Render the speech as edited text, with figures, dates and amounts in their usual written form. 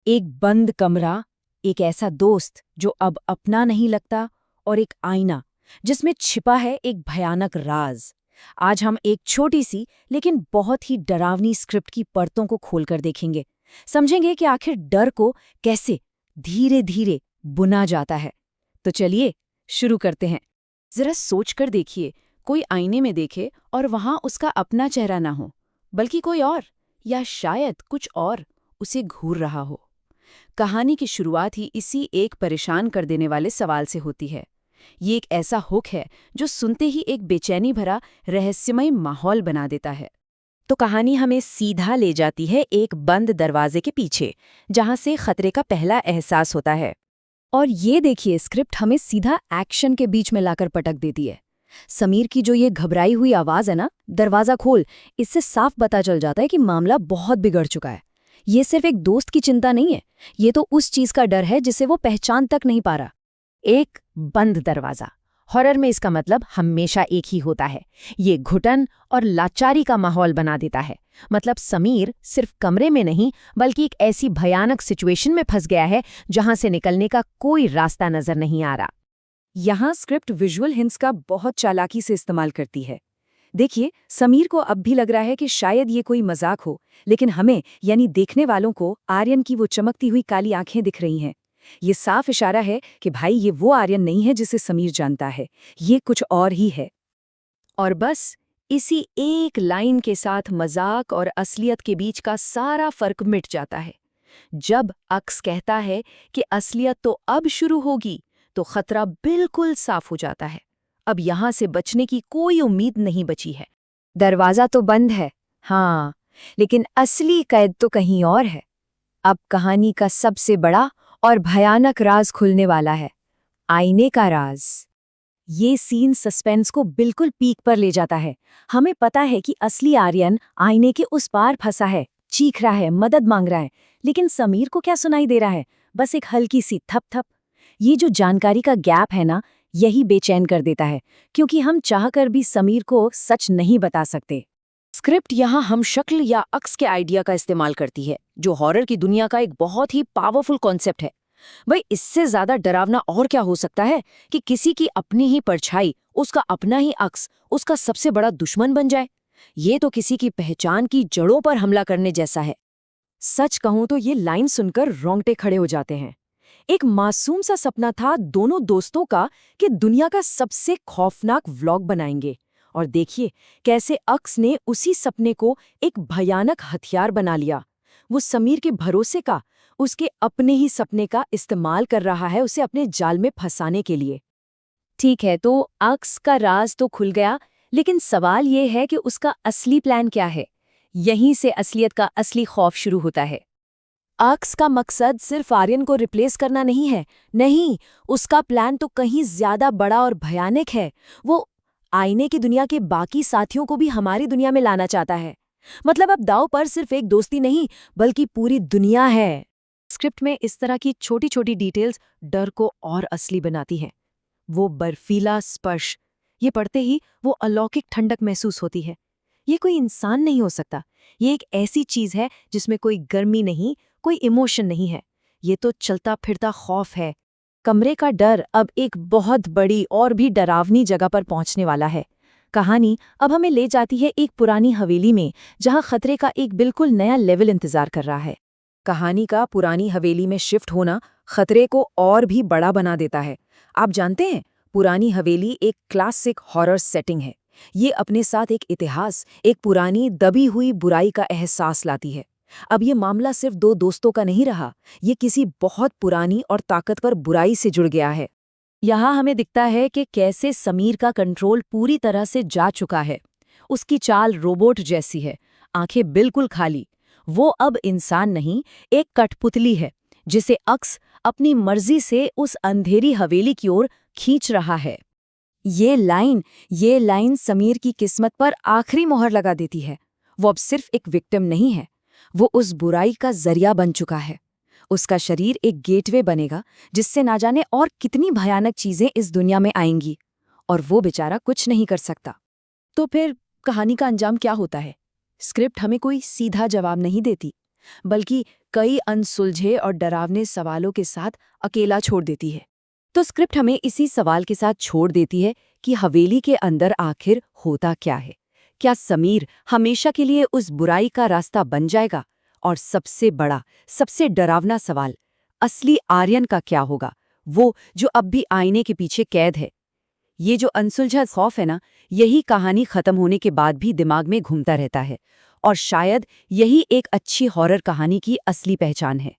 एक बंद कमरा, एक ऐसा दोस्त जो अब अपना नहीं लगता और एक आईना जिसमें छिपा है एक भयानक राज। आज हम एक छोटी सी लेकिन बहुत ही डरावनी स्क्रिप्ट की परतों को खोलकर देखेंगे। समझेंगे कि आखिर डर को कैसे धीरे धीरे बुना जाता है। तो चलिए शुरू करते हैं। जरा सोच कर देखिए, कोई आईने में देखे और वहां उसका अपना चेहरा ना हो, बल्कि कोई और, या शायद कुछ और उसे घूर रहा हो। कहानी की शुरुआत ही इसी एक परेशान कर देने वाले सवाल से होती है। ये एक ऐसा हुक है जो सुनते ही एक बेचैनी भरा रहस्यमय माहौल बना देता है। तो कहानी हमें सीधा ले जाती है एक बंद दरवाजे के पीछे, जहां से खतरे का पहला एहसास होता है। और ये देखिए, स्क्रिप्ट हमें सीधा एक्शन के बीच में लाकर पटक देती है। समीर की जो ये घबराई हुई आवाज है ना, दरवाजा खोल, इससे साफ पता चल जाता है कि मामला बहुत बिगड़ चुका है। ये सिर्फ एक दोस्त की चिंता नहीं है, ये तो उस चीज का डर है जिसे वो पहचान तक नहीं पा रहा। एक बंद दरवाजा, हॉरर में इसका मतलब हमेशा एक ही होता है। ये घुटन और लाचारी का माहौल बना देता है। मतलब समीर सिर्फ कमरे में नहीं, बल्कि एक ऐसी भयानक सिचुएशन में फंस गया है जहां से निकलने का कोई रास्ता नजर नहीं आ रहा। यहाँ स्क्रिप्ट विजुअल हिंट्स का बहुत चालाकी से इस्तेमाल करती है। देखिए, समीर को अब भी लग रहा है कि शायद ये कोई मजाक हो, लेकिन हमें यानी देखने वालों को आर्यन की वो चमकती हुई काली आंखें दिख रही हैं। ये साफ इशारा है कि भाई ये वो आर्यन नहीं है जिसे समीर जानता है, ये कुछ और ही है। और बस इसी एक लाइन के साथ मजाक और असलियत के बीच का सारा फर्क मिट जाता है। जब अक्स कहता है कि असलियत तो अब शुरू होगी, तो खतरा बिल्कुल साफ हो जाता है। अब यहां से बचने की कोई उम्मीद नहीं बची है। दरवाजा तो बंद है, हाँ, लेकिन असली कैद तो कहीं और है। अब कहानी का सबसे बड़ा और भयानक राज खुलने वाला है, आईने का राज। ये सीन सस्पेंस को बिल्कुल पीक पर ले जाता है। हमें पता है कि असली आर्यन आईने के उस पार फंसा है, चीख रहा है, मदद मांग रहा है, लेकिन समीर को क्या सुनाई दे रहा है? बस एक हल्की सी थप थप। ये जो जानकारी का गैप है ना, यही बेचैन कर देता है, क्योंकि हम चाहकर भी समीर को सच नहीं बता सकते। स्क्रिप्ट यहाँ हम शक्ल या अक्स के आइडिया का इस्तेमाल करती है, जो हॉरर की दुनिया का एक बहुत ही पावरफुल कॉन्सेप्ट है। भाई, इससे ज्यादा डरावना और क्या हो सकता है कि किसी की अपनी ही परछाई, उसका अपना ही अक्स, उसका सबसे बड़ा दुश्मन बन जाए। ये तो किसी की पहचान की जड़ों पर हमला करने जैसा है। सच कहूं तो ये लाइन सुनकर रोंगटे खड़े हो जाते हैं। एक मासूम सा सपना था दोनों दोस्तों का कि दुनिया का सबसे खौफनाक व्लॉग बनाएंगे, और देखिए कैसे अक्स ने उसी सपने को एक भयानक हथियार बना लिया। वो समीर के भरोसे का, उसके अपने ही सपने का इस्तेमाल कर रहा है उसे अपने जाल में फंसाने के लिए। ठीक है, तो अक्स का राज तो खुल गया, लेकिन सवाल ये है कि उसका असली प्लान क्या है। यहीं से असलियत का असली खौफ शुरू होता है। अक्स का मकसद सिर्फ आर्यन को रिप्लेस करना नहीं है, नहीं, उसका प्लान तो कहीं ज्यादा बड़ा और भयानक है। वो आईने की दुनिया के बाकी साथियों को भी हमारी दुनिया में लाना चाहता है। मतलब अब दांव पर सिर्फ एक दोस्ती नहीं, बल्कि पूरी दुनिया है। स्क्रिप्ट में इस तरह की छोटी छोटी डिटेल्स डर को और असली बनाती हैं। वो बर्फीला स्पर्श, ये पढ़ते ही वो अलौकिक ठंडक महसूस होती है। ये कोई इंसान नहीं हो सकता, ये एक ऐसी चीज है जिसमें कोई गर्मी नहीं, कोई इमोशन नहीं है। ये तो चलता फिरता खौफ है। कमरे का डर अब एक बहुत बड़ी और भी डरावनी जगह पर पहुंचने वाला है। कहानी अब हमें ले जाती है एक पुरानी हवेली में, जहां खतरे का एक बिल्कुल नया लेवल इंतजार कर रहा है। कहानी का पुरानी हवेली में शिफ्ट होना खतरे को और भी बड़ा बना देता है। आप जानते हैं, पुरानी हवेली एक क्लासिक हॉरर सेटिंग है। ये अपने साथ एक इतिहास, एक पुरानी दबी हुई बुराई का एहसास लाती है। अब ये मामला सिर्फ दो दोस्तों का नहीं रहा, ये किसी बहुत पुरानी और ताकतवर बुराई से जुड़ गया है। यहाँ हमें दिखता है कि कैसे समीर का कंट्रोल पूरी तरह से जा चुका है। उसकी चाल रोबोट जैसी है, आंखें बिल्कुल खाली। वो अब इंसान नहीं, एक कठपुतली है जिसे अक्स अपनी मर्जी से उस अंधेरी हवेली की ओर खींच रहा है। ये लाइन समीर की किस्मत पर आखिरी मोहर लगा देती है। वो अब सिर्फ एक विक्टिम नहीं है, वो उस बुराई का जरिया बन चुका है। उसका शरीर एक गेटवे बनेगा जिससे ना जाने और कितनी भयानक चीजें इस दुनिया में आएंगी, और वो बेचारा कुछ नहीं कर सकता। तो फिर कहानी का अंजाम क्या होता है? स्क्रिप्ट हमें कोई सीधा जवाब नहीं देती, बल्कि कई अनसुलझे और डरावने सवालों के साथ अकेला छोड़ देती है। तो स्क्रिप्ट हमें इसी सवाल के साथ छोड़ देती है कि हवेली के अंदर आखिर होता क्या है। क्या समीर हमेशा के लिए उस बुराई का रास्ता बन जाएगा? और सबसे बड़ा, सबसे डरावना सवाल, असली आर्यन का क्या होगा, वो जो अब भी आईने के पीछे कैद है? ये जो अनसुलझा खौफ है ना, यही कहानी खत्म होने के बाद भी दिमाग में घूमता रहता है। और शायद यही एक अच्छी हॉरर कहानी की असली पहचान है।